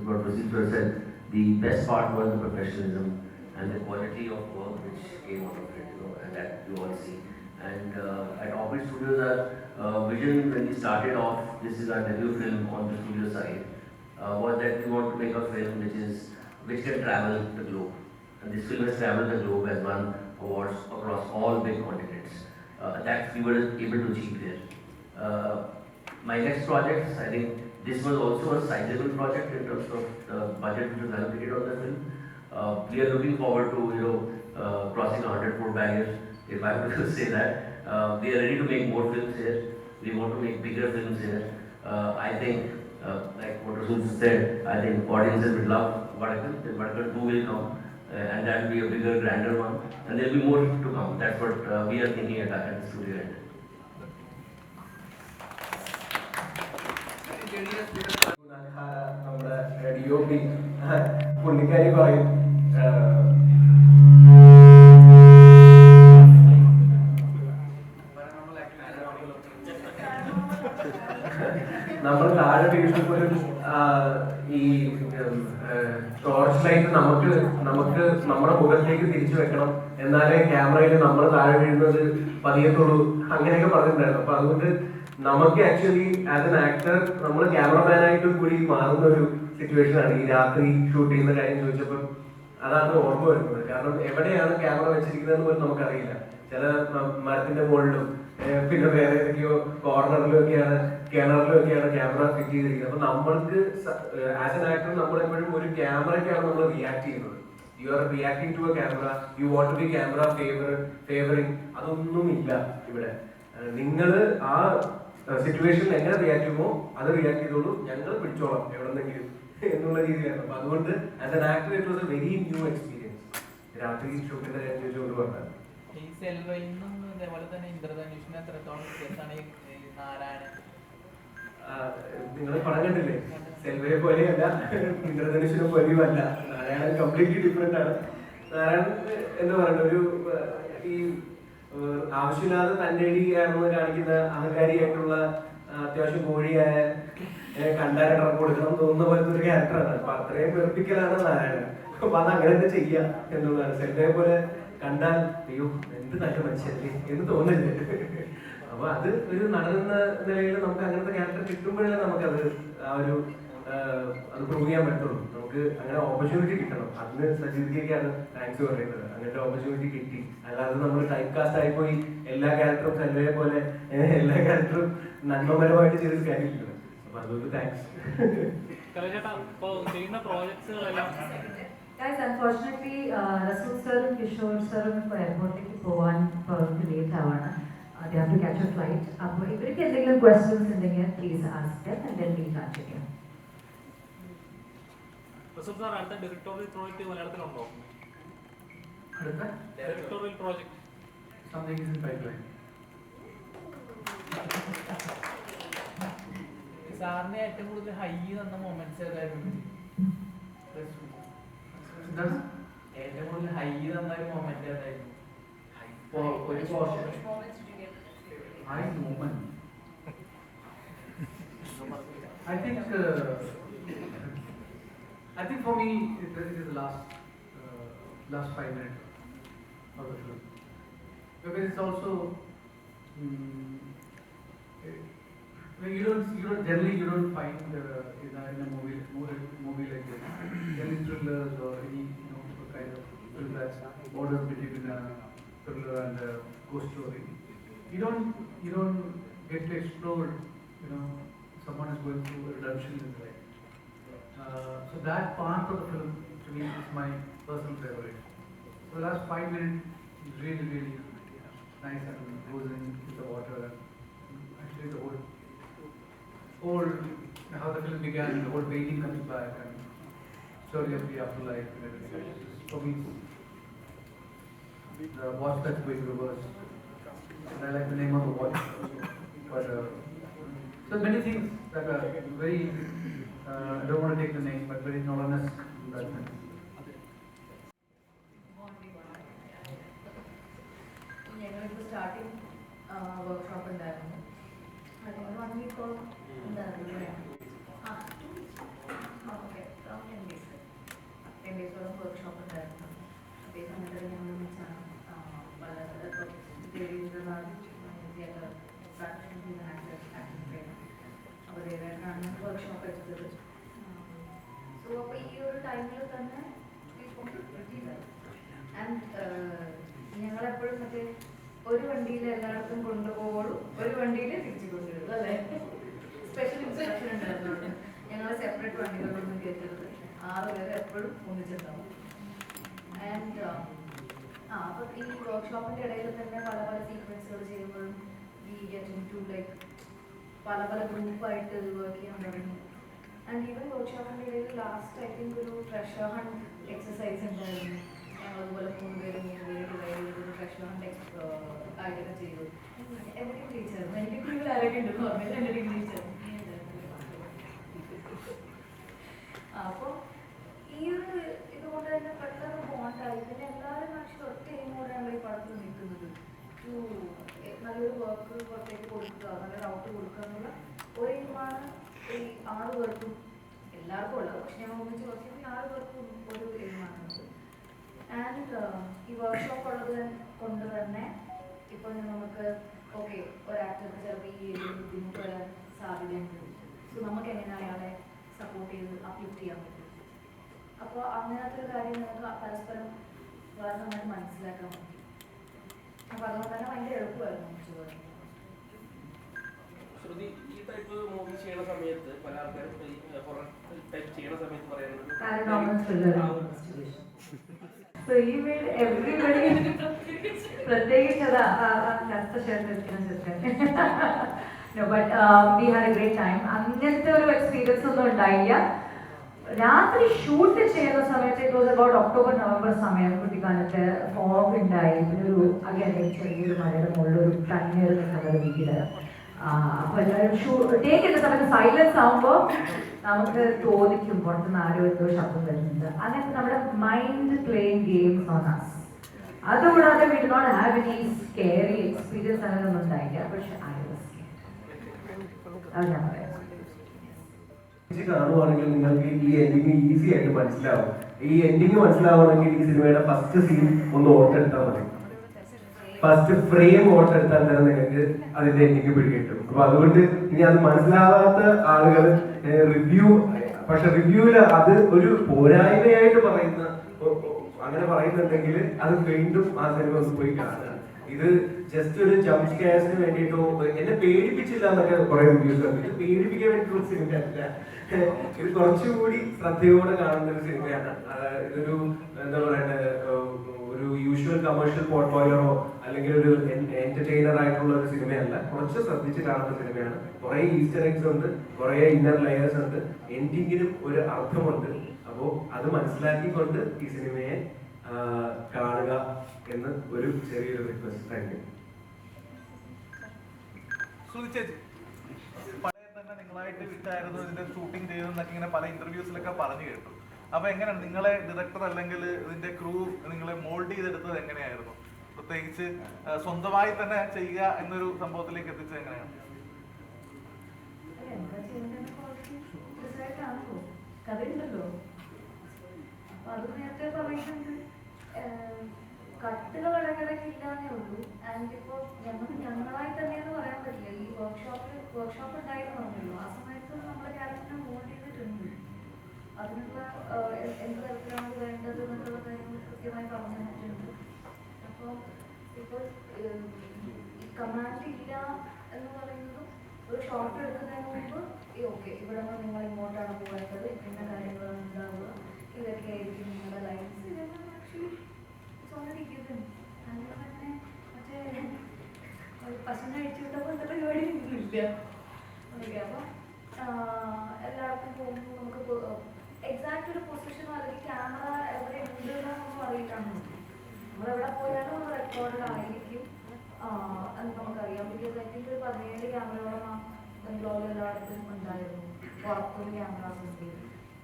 what Prasid said, the best part was the professionalism and the quality of work which came out of it, and that you all see. And at Orbit Studios, our vision when we started off, this is our debut film on the studio side, was that we want to make a film which can travel the globe. And this film has traveled the globe, has won awards across all big continents. That we were able to achieve there. My next projects, I think this was also a sizable project in terms of the budget which was allocated on the film. We are looking forward to crossing 100 crore barriers, if I have to say that. We are ready to make more films here. We want to make bigger films here. I think, like what Rasul said, I think audiences will love Vadakan. Vadakan 2 will come, and that will be a bigger, grander one. And there will be more to come. That's what we are thinking at the studio end. നമ്മുടെ DOP പുള്ളിക്കാരി പറയും നമ്മൾ താഴെ വീട്ടിൽ ഈ torch light നമുക്ക് നമ്മുടെ മുഖത്തേക്ക് തിരിച്ചു വെക്കണം, എന്നാലേ ക്യാമറയിൽ നമ്മൾ താഴെ വീഴുന്നത് പതിയത്തുള്ളൂ, അങ്ങനെയൊക്കെ പറഞ്ഞിട്ടുണ്ടായിരുന്നു. അപ്പൊ അതുകൊണ്ട് നമുക്ക് ആക്ച്വലി ആസ് എൻ ആക്ടർ നമ്മൾ ക്യാമറമാനായിട്ടും കൂടി മാറുന്ന ഒരു സിറ്റുവേഷൻ ആണ് ഈ രാത്രി ഷൂട്ട് ചെയ്യുന്ന കാര്യം ചോദിച്ചപ്പോൾ അതാണ് ഓർമ്മ വരുന്നത്. കാരണം എവിടെയാണ് ക്യാമറ വെച്ചിരിക്കുന്നതെന്ന് പോലും നമുക്കറിയില്ല. ചില മരത്തിന്റെ മുകളിലും പിന്നെ വേറെ ഏതൊക്കെയോ കോർണറിലൊക്കെയാണ് കിണറിലൊക്കെയാണ് ക്യാമറ ഫിറ്റ് ചെയ്തിരിക്കുന്നത്. അപ്പൊ നമ്മൾക്ക് ആസ് എൻ ആക്ടർ നമ്മളെപ്പോഴും ഒരു ക്യാമറയ്ക്കാണ് നമ്മൾ റിയാക്ട് ചെയ്യുന്നത്. You are reacting to a camera, you want to be camera favouring, അതൊന്നും ഇല്ല ഇവിടെ. നിങ്ങൾ ആ സിറ്റുവേഷനിൽ എങ്ങനെ റിയാക്ട് ചെയ്യുമോ അത് റിയാക്ട് ചെയ്തോളൂ, ഞങ്ങൾ പിടിച്ചോളാം എവിടെന്നെങ്കിലും എന്നുള്ള രീതിയിലാണ്. അപ്പൊ അതുകൊണ്ട് as an actor it was A very new experience. രാത്രി ഷൂട്ടിന്റെ കാര്യം ചോദിച്ചുകൊണ്ട് പറഞ്ഞത് ഈ സെൽവയിന്നും അതേപോലെ തന്നെ ഇന്ദ്രധനുഷിന് എത്രത്തോളം വ്യത്യാസമാണ് ഈ നാരായണൻ? നിങ്ങൾ പടം കണ്ടില്ലേ? സെൽവയെ പോലെയല്ല, ഇന്ദ്രധനുഷിനെ പോലെയും അല്ല. നാരായണൻ കംപ്ലീറ്റ്ലി ഡിഫറെന്റ് ആണ്. നാരായണൻ എന്താ പറയുക, ഒരു ഈ ആവശ്യമില്ലാതെ തന്നേടിയാണെന്ന് കാണിക്കുന്ന അഹങ്കാരിയായിട്ടുള്ള അത്യാവശ്യം കോഴിയായ കണ്ടാൽ ഇടം കൊടുക്കണം തോന്നുന്ന പോലത്തെ ഒരു ക്യാരക്ടറാണ്. അപ്പൊ അത്രയും വെറുപ്പിക്കലാണ് നാരായണൻ. അപ്പൊ അത് അങ്ങനെ തന്നെ ചെയ്യാം എന്നുള്ളതാണ്. സെൽവയെ പോലെ കണ്ടാൽ അയ്യോ എന്ത് നല്ല മനുഷ്യല്ലേ എന്ന് തോന്നില്ല. അപ്പൊ അത് ഒരു നടനെന്ന നിലയിൽ നമുക്ക് അങ്ങനത്തെ ക്യാരക്ടർ കിട്ടുമ്പോഴേ നമുക്കത് ആ ഒരു അത് പ്രൂവ് ചെയ്യാൻ പറ്റുള്ളൂ. നമുക്ക് അങ്ങനെ ഓപ്പർച്യൂണിറ്റി കിട്ടണം. അതിന് സജീവിക്കാണ് താങ്ക്സ് പറയുന്നത്. അങ്ങനത്തെ ഓപ്പർച്യൂണിറ്റി കിട്ടി. അല്ലാതെ നമ്മൾ ടൈപ്പ് കാസ്റ്റ് ആയിപ്പോയി എല്ലാ ക്യാരക്ടറും സെൽവയെ പോലെ എല്ലാ ക്യാരക്ടറും നന്മപരമായിട്ട് ചെയ്തൊരു കാര്യമില്ല. അപ്പൊ അതുകൊണ്ട് thanks. Guys, unfortunately, Rasul sir and Kishore sir airportലേക്ക് പോവാൻ late ആവാണ്. They have to catch a flight. അപ്പോൾ ഇവർക്ക് എന്തെങ്കിലും ക്വസ്റ്റ്യൻസ് ഉണ്ടെങ്കിൽ please ask them and then we'll continue. റസൂൽ സാർ, അടുത്ത ഡയറക്ടോറിയൽ പ്രോജക്റ്റ് മലയാളത്തിലുണ്ടോ? അടുത്ത directorial project something is in pipeline. സാറിന് ഏറ്റവും കൂടുതൽ ഹൈ തന്ന മൊമെന്റ്സ് ഏതായിരുന്നു? ഏറ്റവും കൂടുതൽ ഹൈ തന്ന ഒരു മൊമെന്റ് ഏതായിരുന്നു? ഒരു portion High moment. I think for me it is the last 5 minutes of the film, because it's also you don't generally find in a movie like this any thrillers or any kind of film that borders between a thriller and a ghost story. You don't get to explore, someone is going through a redemption in his life. So that part of the film to me is my personal favorite. the last 5 minutes is really, really nice and goes into the water. Actually, the whole how the film began, the whole painting comes back, and story of the afterlife and everything. For me, the watch that's going reverse. And I like the name of the watch. But so many things that are very, I don't want to take the name, but very honest in that sense. ഞങ്ങളിപ്പോൾ starting workshop ഉണ്ടായിരുന്നു. അതിന് 1 വീക്കോളം ഉണ്ടായിരുന്നു. Okay 10 ഡേയ്സോളം workshop ഉണ്ടായിരുന്നു. അതേ സമയത്ത് ഞങ്ങൾ വെച്ചാണ് പല രവീന്ദ്രനാഥ് പ്രാക്ടീസ് ചെയ്യുന്ന ആക്ടേഴ്സ് അപ്പോൾ ദേവേട്ടനാണ് വർക്ക്ഷോപ്പ് എടുത്തത്. സോ അപ്പോൾ ഈ ഒരു ടൈമിൽ തന്നെ ആൻഡ് ഞങ്ങളെപ്പോഴും മറ്റേ ഒരു വണ്ടിയിൽ എല്ലായിടത്തും കൊണ്ടുപോകുള്ളൂ, ഒരു വണ്ടിയിൽ തിരിച്ചു കൊണ്ടുവരുള്ളൂ അല്ലേ. സ്പെഷ്യൽ ഇൻസ്ട്രക്ഷൻ ഉണ്ടായിരുന്നു. ഞങ്ങൾ സെപ്പറേറ്റ് വണ്ടികളൊന്നും കയറ്റരുത്, 6 പേര് എപ്പോഴും ഒന്നിച്ചിട്ടുണ്ടാവും. ആൻഡ് അപ്പോൾ ഈ വർക്ക്ഷോപ്പിൻ്റെ ഇടയിൽ തന്നെ പല പല സീക്വൻസുകൾ ചെയ്യുമ്പോഴും വി ഗെറ്റ് ഇൻടു ലൈക്ക് പല പല ഗ്രൂപ്പായിട്ട് വർക്ക് ചെയ്യാൻ തുടങ്ങി. ആൻഡ് ഈവൻ വർക്ക്ഷോപ്പിൻ്റെ ഇടയിൽ ലാസ്റ്റ് ഐ തിങ്ക് ഒരു ട്രഷർ ഹണ്ട് എക്സസൈസ് ഉണ്ടായിരുന്നു. ഞങ്ങളതുപോലെ 3 പേര് ഒരു ട്രഷർ ഹണ്ട് ആയിട്ടൊക്കെ ചെയ്തു. എൻ്റെ ടീച്ചർ എനിക്ക് കൂടുതൽ ആരൊക്കെ ഉണ്ടെന്ന് പറഞ്ഞാൽ എൻ്റെ ടീച്ചർ. അപ്പോൾ ഈ ഒരു ഇതുകൊണ്ട് തന്നെ പെട്ടെന്ന് ബോണ്ടായി. പിന്നെ എല്ലാവരും മനുഷ്യർ ഒറ്റ എയിമോടെയാണ് ഈ പടത്തിൽ നിൽക്കുന്നത്. നല്ലൊരു വർക്ക് പുറത്തേക്ക് കൊടുക്കുക, നല്ലൊരു ഔട്ട് കൊടുക്കുക എന്നുള്ള ഒരു എയിമാണ് ഈ 6 പേർക്കും എല്ലാവർക്കും ഉള്ളത്. പക്ഷെ ഞങ്ങൾ ഒന്നിച്ച് കുറച്ച് 6 പേർക്കും ഒരു എയിമാണുള്ളത്. ആൻഡ് ഈ വർക്ക്ഷോപ്പ് ഉള്ളത് കൊണ്ട് തന്നെ ഇപ്പോൾ നമുക്ക് ഓക്കെ ഒരു ആക്ടർക്ക് ചിലപ്പോൾ ഈ ഏരിയയിൽ ബുദ്ധിമുട്ട് വരാൻ സാധ്യതയുണ്ട്. സോ നമുക്ക് എങ്ങനെ അയാളെ സപ്പോർട്ട് ചെയ്ത് അപ്ലിഫ്റ്റ് ചെയ്യാൻ പറ്റും. അപ്പോൾ അങ്ങനത്തെ ഒരു കാര്യം നമുക്ക് പരസ്പരം വളരെ നന്നായിട്ട് മനസ്സിലാക്കാൻ പറ്റും. അപ്പോൾ അതുകൊണ്ട് തന്നെ ഭയങ്കര എളുപ്പമായിരുന്നു നമുക്ക് പോകാൻ. ശ്രുതി, ഈ ടൈപ്പ് മൂവി ചെയ്യുന്ന സമയത്ത് പല ആൾക്കാരും ടൈപ്പ് ചെയ്യുന്ന സമയത്ത് പറയുന്നത് പ്രത്യേകിച്ച് അങ്ങനത്തെ ഒരു എക്സ്പീരിയൻസ് ഒന്നും ഉണ്ടായില്ല. രാത്രി ഷൂട്ട് ചെയ്യുന്ന സമയത്ത് it was about October November സമയം. കുട്ടിക്കാലത്ത് ഫോഗ് ഉണ്ടായി. പിന്നെ ഒരു അങ്ങനെ ചെറിയൊരു മഴയുടെ മുകളിലൊരു ടണ്ണേർ നിൽക്കുന്ന വീട്. അപ്പോൾ എല്ലാവരും ടേക്ക് ചെയ്യുന്ന സമയത്ത് സൈലൻസ് ആകുമ്പോൾ നമുക്ക് തോന്നിക്കും പുറത്തുനിന്ന് ആരോ എന്തോ ശബ്ദം വരുന്നുണ്ട്. അങ്ങനത്തെ നമ്മുടെ mind playing games on us. അതുകൂടാതെ we do not have any scary experience അങ്ങനെയൊന്നും ഉണ്ടായില്ല. പക്ഷെ ഐ വാസ് സ്കേർഡ്. അത് ഞാൻ പറയാം. കാണുവാണെങ്കിൽ നിങ്ങൾക്ക് ഈ എൻഡിങ് ഈസി ആയിട്ട് മനസ്സിലാവും. ഈ എൻഡിങ് മനസ്സിലാവുകയാണെങ്കിൽ ഈ സിനിമയുടെ ഫസ്റ്റ് സീൻ ഒന്ന് ഓർത്തെടുത്താൽ മതി. ഫസ്റ്റ് ഫ്രെയിം ഓർത്തെടുത്താൽ തന്നെ നിങ്ങൾക്ക് അതിന്റെ എൻഡിങ് പിടികിട്ടും. അപ്പൊ അതുകൊണ്ട് ഇനി അത് മനസ്സിലാവാത്ത ആളുകൾ റിവ്യൂ, പക്ഷെ റിവ്യൂവില് അത് ഒരു പോരായ്മയായിട്ട് പറയുന്ന അങ്ങനെ പറയുന്നുണ്ടെങ്കിൽ അത് വീണ്ടും ആ സിനിമ ഒന്ന് പോയി കാണുക. ഇത് ജസ്റ്റ് ഒരു ജംപ് സ്കാരിന് വേണ്ടിയിട്ടോ എന്നെ പേടിപ്പിച്ചില്ല എന്നൊക്കെ കുറെ റിവ്യൂസ് ഉണ്ട്. ഇത് പേടിപ്പിക്കാൻ വേണ്ടിയിട്ടുള്ള സിനിമയല്ല. ഇത് കുറച്ചുകൂടി ശ്രദ്ധയോടെ കാണുന്ന ഒരു സിനിമയാണ്. ഇതൊരു എന്താ പറയണ്ടത്, ഒരു യൂഷ്വൽ കമേഴ്ഷ്യൽ പോർട്ട്ഫോളിയോ അല്ലെങ്കിൽ ഒരു എന്റർടൈനർ ആയിട്ടുള്ള ഒരു സിനിമയല്ല. കുറച്ച് ശ്രദ്ധിച്ച് കാണുന്ന സിനിമയാണ്. കുറെ ഈസ്റ്റർ എഗ്സ് ഉണ്ട്, കുറെ ഇന്നർ ലെയേഴ്സ് ഉണ്ട്, എൻഡിങ്ങിനും ഒരു അർത്ഥമുണ്ട്. അപ്പോൾ അത് മനസ്സിലാക്കിക്കൊണ്ട് ഈ സിനിമയെ കാണുക എന്ന് ഒരു ചെറിയൊരു റിക്വസ്റ്റ്. Thank you. പഴയ തന്നെ നിങ്ങളായിട്ട് വിട്ടായിരുന്നു ഇതിന്റെ ഷൂട്ടിംഗ് ചെയ്തെന്നൊക്കെ ഇങ്ങനെ പല ഇന്റർവ്യൂസിലൊക്കെ പറഞ്ഞു കേട്ടു. അപ്പൊ എങ്ങനെയാണ് നിങ്ങളെ ഡയറക്ടർ അല്ലെങ്കിൽ ഇതിന്റെ ക്രൂ നിങ്ങളെ മോൾഡ് ചെയ്തെടുത്തത് എങ്ങനെയായിരുന്നു? പ്രത്യേകിച്ച് സ്വന്തമായി തന്നെ ചെയ്യുക എന്നൊരു സംഭവത്തിലേക്ക് എത്തിച്ചത് എങ്ങനെയാണ്? കട്ടുകൾ ഇടയ്ക്കിടയ്ക്ക് ഇല്ലാന്നേ ഉള്ളൂ. ആൻഡ് ഇപ്പോൾ ഞങ്ങളായി തന്നെയെന്ന് പറയാൻ പറ്റില്ല. ഈ വർക്ക്ഷോപ്പ് ഉണ്ടായിരുന്നു പറഞ്ഞല്ലോ, ആ സമയത്ത് നമ്മുടെ ക്യാരക്ടറിനെ മോൾഡ് ചെയ്തിട്ടുണ്ട്. അതിനുള്ള എന്ത് തരത്തിലാണ് വേണ്ടത് എന്നുള്ള കാര്യങ്ങൾ കൃത്യമായി പറഞ്ഞു തന്നിട്ടുണ്ട്. അപ്പോൾ ഇപ്പോൾ ഈ കമാൻഡ് ഇല്ല എന്ന് പറയുന്നതും ഒരു ഷോട്ട് എടുക്കുന്നതിന് മുമ്പ് ഓക്കെ ഇവിടെ നിങ്ങൾ ഇങ്ങോട്ടാണ് പോകേണ്ടത്, ഇന്ന കാര്യങ്ങളാണ് ഉണ്ടാവുക, ഇതൊക്കെ ആയിരിക്കും നിങ്ങളുടെ ലൈൻസ്. ഇതെല്ലാം ആക്ച്വലി എടുത്തോണ്ടിരിക്കുന്നത്. അങ്ങനെ മറ്റേ പശുവിനെ അഴിച്ചു വിട്ടപ്പോൾ എന്താ പരിപാടി ഒന്നുമില്ല. ഓക്കെ, അപ്പം എല്ലാവർക്കും പോകുമ്പോൾ നമുക്ക് എക്സാക്ട് ഒരു പൊസിഷനോ അല്ലെങ്കിൽ ക്യാമറ എവിടെ ഉണ്ട് എന്നൊന്നും അറിയില്ലാന്ന് നമ്മളെവിടെ പോയാലും നമ്മൾ റെക്കോർഡ് ആയിരിക്കും എന്ന് നമുക്കറിയാം. ബിക്കോസ് ഐ തിങ്ക് ഒരു 17 ക്യാമറയോളം ബ്ലോഗ് എല്ലായിടത്തും ഉണ്ടായിരുന്നു, പുറത്തും ക്യാമറാസ് ഉണ്ട്.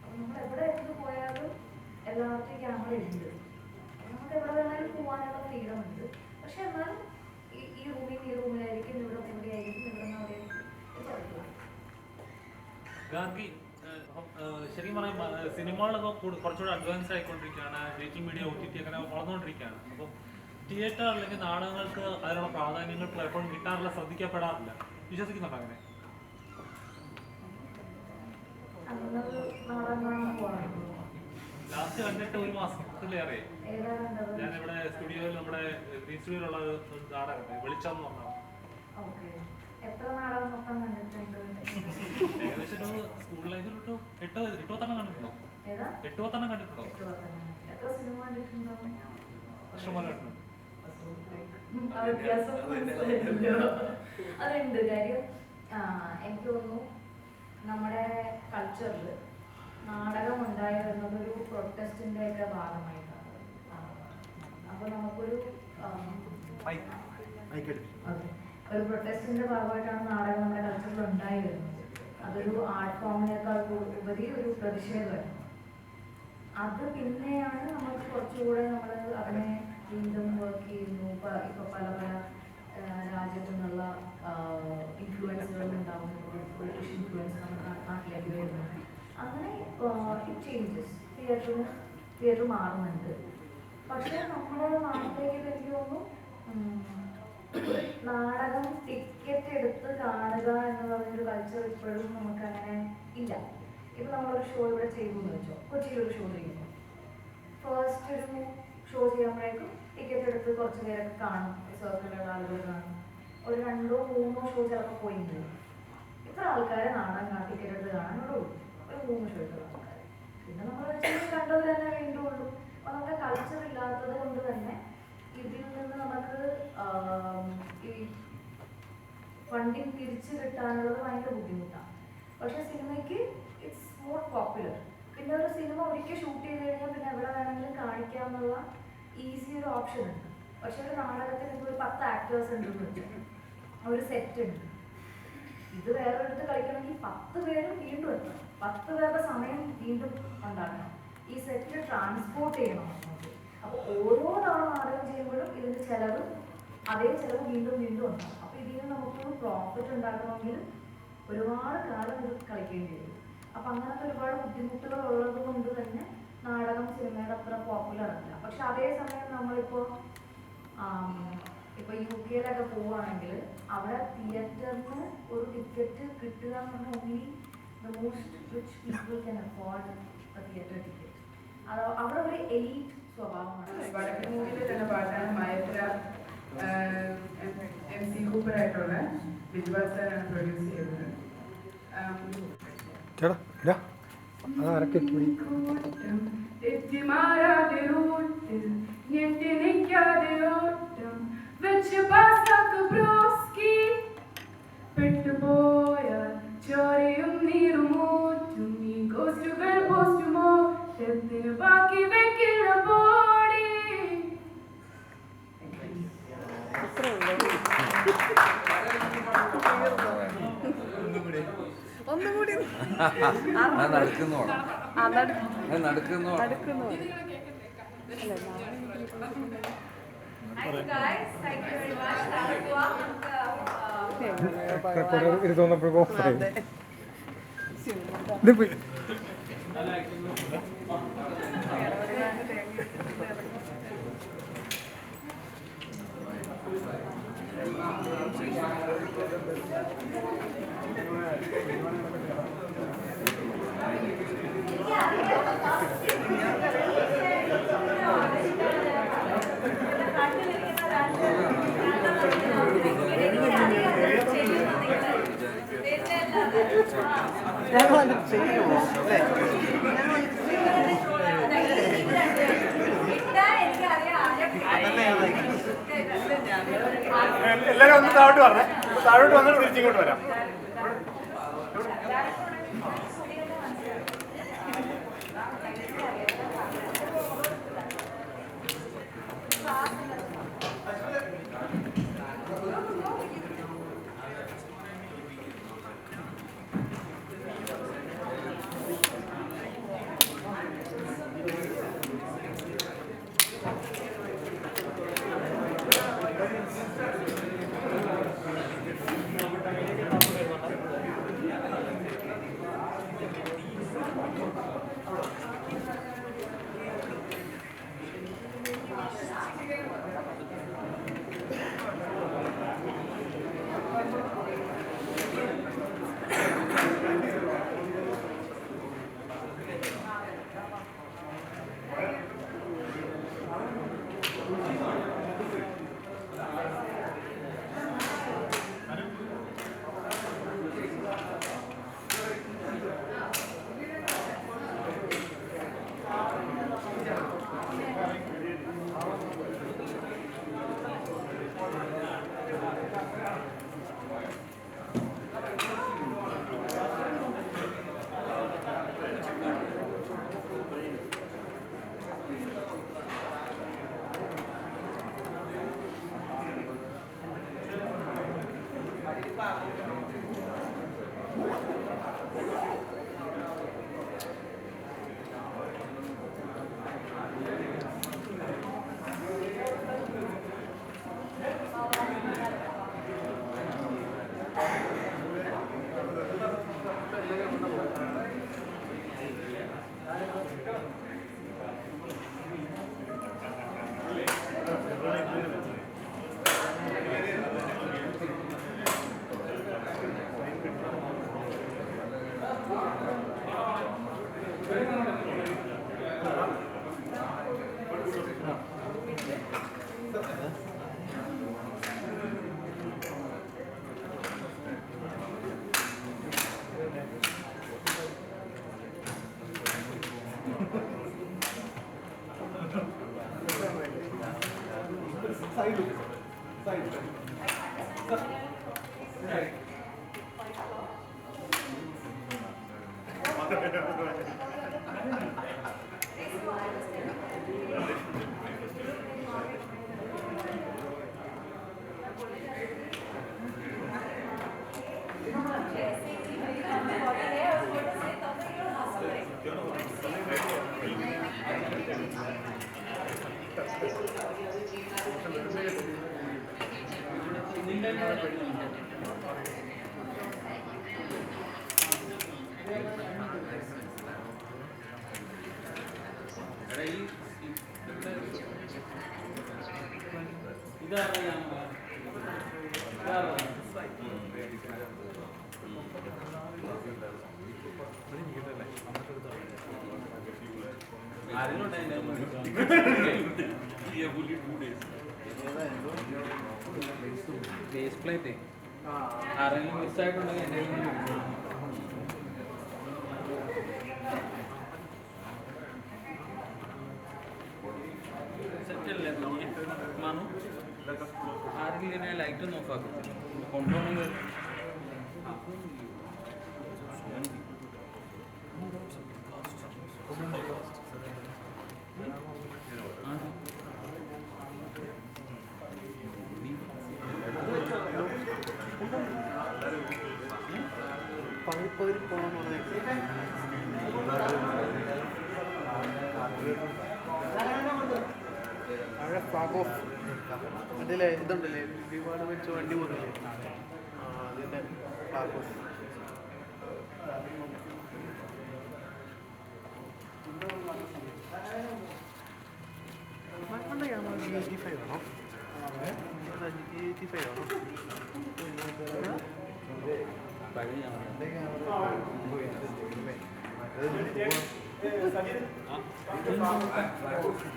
അപ്പം നമ്മൾ എവിടെ എത്തി പോയാലും എല്ലായിടത്തും ക്യാമറ ഉണ്ട്. നമുക്ക് എവിടെ വേണമെങ്കിലും പോകാനുള്ള ഫ്രീഡം ഉണ്ട്. പക്ഷെ എന്നാലും ഈ റൂമിലായിരിക്കും, ഇവിടെ ആയിരിക്കും, ഇവിടെ നിന്ന് അവിടെ ഗാന്ധി ശരിക്കും പറയാം സിനിമകളൊക്കെ കുറച്ചുകൂടെ അഡ്വാൻസ് ആയിക്കൊണ്ടിരിക്കുകയാണ്. ഡിജിറ്റൽ മീഡിയ OTT അങ്ങനെ വളർന്നുകൊണ്ടിരിക്കുകയാണ്. അപ്പം തിയേറ്റർ അല്ലെങ്കിൽ നാടകങ്ങൾക്ക് അതിനുള്ള പ്രാധാന്യങ്ങൾ എപ്പോഴും കിട്ടാറില്ല, ശ്രദ്ധിക്കപ്പെടാറില്ല. വിശ്വസിക്കുന്നുണ്ടോ അങ്ങനെ? ലാസ്റ്റ് കണ്ടിട്ട് 1 മാസത്തിലേറെ ഞാനിവിടെ സ്റ്റുഡിയോയിൽ, നമ്മുടെ ഗ്രീൻ സ്റ്റുഡിയോയിലുള്ള നാടകം വെളിച്ചം എന്ന് പറഞ്ഞാൽ ഏകദേശം സ്കൂൾ ലൈഫിൽ 8 കണ്ടിട്ടുണ്ടോ? 8 കണ്ടിട്ടുണ്ടോ? ഇഷ്ടംപോലെ കണ്ടിട്ടുണ്ട്. അതുണ്ട്. കാര്യം എനിക്ക് തോന്നുന്നു നമ്മുടെ കൾച്ചറിൽ നാടകം ഉണ്ടായി വരുന്നതൊരു പ്രൊട്ടസ്റ്റിന്റെ ഒക്കെ ഭാഗമായിട്ടാണ്. അപ്പൊ നമുക്കൊരു ഒരു പ്രൊട്ടസ്റ്റിന്റെ ഭാഗമായിട്ടാണ് നാടകം നമ്മുടെ കൾച്ചറിൽ ഉണ്ടായി വരുന്നത്. അതൊരു ആർട്ട് ഫോമിനേക്കാൾ ഉപരി ഒരു പ്രതിഷേധമായിരുന്നു. അത് പിന്നെയാണ് നമുക്ക് കുറച്ചുകൂടെ നമ്മൾ അതിനെ വീണ്ടും വർക്ക് ചെയ്യുന്നു. ഇപ്പൊ പല പല രാജ്യത്തു നിന്നുള്ള ഇൻഫ്ലുവൻസുകൾ ഉണ്ടാവുന്നു, ബ്രിട്ടീഷ് ഇൻഫ്ലുവൻസ് നമ്മുടെ നാട്ടിലേക്ക് വരുന്നു. അങ്ങനെ ഇറ്റ് ചേഞ്ചസ്, തിയേറ്റർ മാറുന്നുണ്ട്. പക്ഷെ നമ്മുടെ നാട്ടിലേക്ക് എനിക്ക് തോന്നുന്നു നാടകം ടിക്കറ്റ് എടുത്ത് കാണുക എന്ന് പറഞ്ഞൊരു കൾച്ചർ ഇപ്പോഴും നമുക്കങ്ങനെ ഇല്ല. ഇപ്പം നമ്മളൊരു ഷോ ഇവിടെ ചെയ്തു എന്ന് വെച്ചോ, കൊച്ചിയിലൊരു ഷോ ചെയ്യുന്നു. ഫസ്റ്റ് ഒരു ഷോ ചെയ്യുമ്പോഴേക്കും ടിക്കറ്റ് എടുത്ത് കുറച്ച് പേരൊക്കെ കാണും, സർക്കിളിലുള്ള ആളുകൾ കാണും. ഒരു 2 or 3 ഷോ ചിലപ്പോൾ പോയിട്ടുണ്ട്. ഇത്ര ആൾക്കാരെ നാടകം ടിക്കറ്റ് എടുത്ത് കാണാനുള്ളൂ, ഒരു 3 ഷോ എടുത്തുള്ള ആൾക്കാർ. പിന്നെ നമ്മൾ കണ്ടത് തന്നെ വേണ്ടുള്ളൂ. അപ്പോൾ നമ്മുടെ കൾച്ചർ ഇല്ലാത്തത് കൊണ്ട് തന്നെ ഇതിൽ നിന്ന് നമുക്ക് ഈ ഫണ്ടിങ് തിരിച്ചു കിട്ടാനുള്ളത് ഭയങ്കര ബുദ്ധിമുട്ടാണ്. പക്ഷെ സിനിമയ്ക്ക് ഇറ്റ്സ് മോർ പോപ്പുലർ. പിന്നെ ഒരു സിനിമ ഒരിക്കൽ ഷൂട്ട് ചെയ്ത് കഴിഞ്ഞാൽ പിന്നെ എവിടെ വേണമെങ്കിലും കാണിക്കാമെന്നുള്ള ഈസി ഒരു ഓപ്ഷൻ ഉണ്ട്. പക്ഷെ ഒരു നാടകത്തിന് ഇപ്പോൾ ഒരു 10 ആക്ടേഴ്സ് ഉണ്ടെന്ന് വെച്ചാൽ ഒരു സെറ്റ് ഉണ്ട്. ഇത് വേറൊരിടത്ത് കളിക്കണമെങ്കിൽ 10 പേരും വീണ്ടും എത്തണം, 10 പേരുടെ സമയം വീണ്ടും ഉണ്ടാക്കണം. ഈ സെറ്റ് ട്രാൻസ്പോർട്ട് ചെയ്യണം നമുക്ക്. അപ്പോൾ ഓരോ തവണ നാടകം ചെയ്യുമ്പോഴും ഇതിൻ്റെ ചിലവ്, അതേ ചിലവ് വീണ്ടും വീണ്ടും ഉണ്ടാകും. അപ്പോൾ ഇതിന് നമുക്കൊരു പ്രോഫിറ്റ് ഉണ്ടാക്കണമെങ്കിൽ ഒരുപാട് കാലം ഇത് കളിക്കേണ്ടി വരും. അപ്പം അങ്ങനത്തെ ഒരുപാട് ബുദ്ധിമുട്ടുകൾ ഉള്ളത് കൊണ്ട് തന്നെ നാടകം സിനിമയുടെ അത്ര പോപ്പുലർ അല്ല. പക്ഷെ അതേസമയം നമ്മളിപ്പോൾ ഇപ്പോൾ UK പോവുകയാണെങ്കിൽ അവിടെ തിയേറ്ററിന് ഒരു ടിക്കറ്റ് കിട്ടുക എന്ന് പറഞ്ഞാൽ only the most rich people can afford A theatre ticket. അത് അവിടെ ഒരു എലീറ്റ് സ്വഭാവമാണ്. വടക്കൻ മൂവിയിലെ തന്നെ പാട്ടാണ് മയത്ര. MC കൂപ്പർ ആയിട്ടുള്ള ബിജുവാൽ സാറാണ് പ്രൊഡ്യൂസ് ചെയ്തത്. പെട്ടുപോയാൽ ചോരയും നീരുമൂറ്റും ഈ ഗോസ്റ്റുകൾ പോസ്റ്റുമോ എത്തിന് ബാക്കി വെക്കിട ബോഡി. ഒന്നുകൂടി നടക്കുന്നോണം. എല്ലാവരും ഒന്ന് താഴോട്ട് പറഞ്ഞേ, താഴോട്ട് വന്നിട്ട് തിരിച്ചിങ്ങോട്ട് വരാം. ബേസ് പ്ലേറ്റ് ആരെങ്കിലും മിസ്സായിട്ടുണ്ടെങ്കിൽ എൻ്റെ സെറ്റല്ലേ മാനു ആരെങ്കിലും ഇങ്ങനെ ലൈറ്റ് ഒന്ന് ഓഫാക്കും കൊണ്ടുപോകണമെങ്കിൽ അതിലെ ഇതുണ്ടല്ലേ വിമാന വെച്ച് വണ്ടി പോകില്ലേ അതിൻ്റെ ഫ്ലാഗ് ഓഫ് G85 ആണോ G85 ആണോ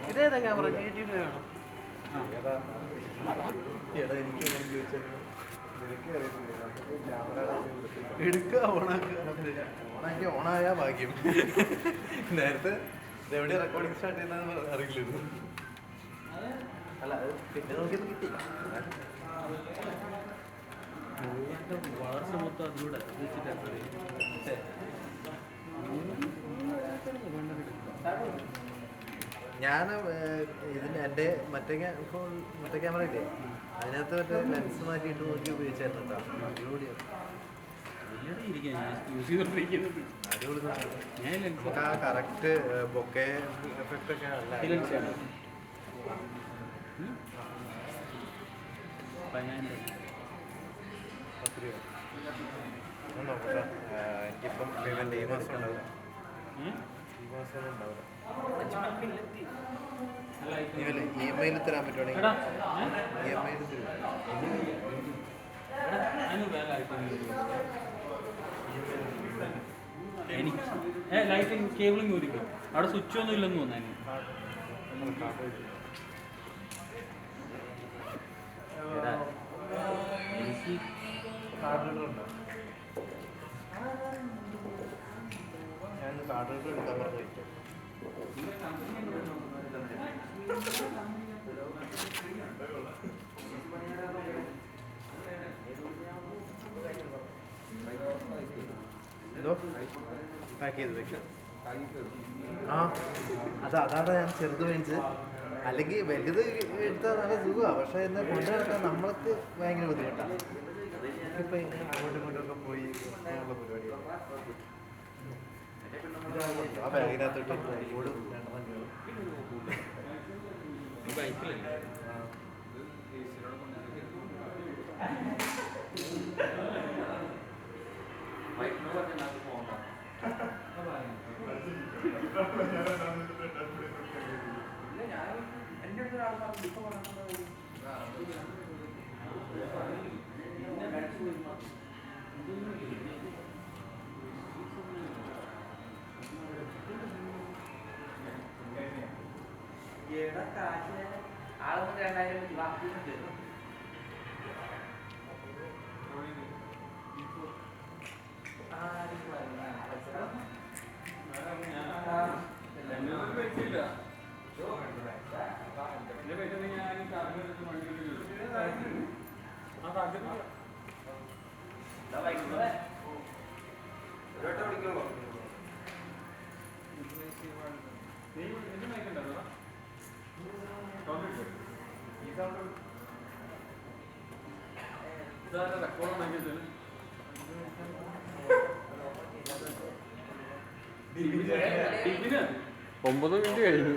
ഇതേതാ ക്യാമറ G85 ആണോ എടുക്കുക ഓണാക്കുക ഓണായ ഭാഗ്യം നേരത്തെ എവിടെ റെക്കോർഡിങ് സ്റ്റാർട്ട് ചെയ്യുന്നതെന്ന് അറിയില്ലായിരുന്നു അല്ല അത് പിന്നെ നോക്കിയപ്പോൾ കിട്ടി വളർച്ച മൊത്തം അതിലൂടെ ഞാൻ ഇതിന് എൻ്റെ മറ്റേ ഫോൺ മറ്റേ ക്യാമറ ഇല്ലേ അതിനകത്ത് മറ്റേ ലെൻസ് മാറ്റിയിട്ട് നോക്കി ഉപയോഗിച്ചായിരുന്നു കേട്ടോ അടിപൊളിയാണ് നമുക്ക് ആ കറക്റ്റ് ബൊക്കെ എഫക്റ്റ് ഒക്കെ നല്ല നോക്കട്ടെ എനിക്കിപ്പം പേയ്മെൻറ്റ് ഈ മാസം ഉണ്ടാവില്ല ഈ മാസം ഉണ്ടാവില്ല EMI തരാൻ പറ്റുവാണെങ്കിൽ EMI എനിക്ക് ലൈറ്റിംഗ് കേബിളിങ് ഒരുക്കും അവിടെ സ്വിച്ച് ഒന്നും ഇല്ലെന്ന് തോന്നുന്നു എനിക്ക് കാർഡ് ഉണ്ടോ ഞാൻ കാർഡ് എടുക്കാൻ പറഞ്ഞു എന്തോ പാക്ക് ചെയ്ത് വെക്കാം ആ അതാണ് ഞാൻ ചെറുത് മേടിച്ചത് അല്ലെങ്കിൽ വലുത് എടുത്താൽ നല്ല സുഖമാണ് പക്ഷേ എന്നെ കൊണ്ടു നടക്കാൻ നമ്മൾക്ക് ഭയങ്കര ബുദ്ധിമുട്ടാണ് ഇപ്പം ഇങ്ങനെ അങ്ങോട്ടും ഇങ്ങോട്ടൊക്കെ പോയി ഉള്ള പരിപാടിയാണ് ആ ബാഗിനകത്തോട്ട് ഓടും ബൈക്കിലല്ലേ ആളൊന്നും 2000 ബാക്കിയുണ്ട് ഡിബിന് 9 മിനിറ്റ് കഴിഞ്ഞു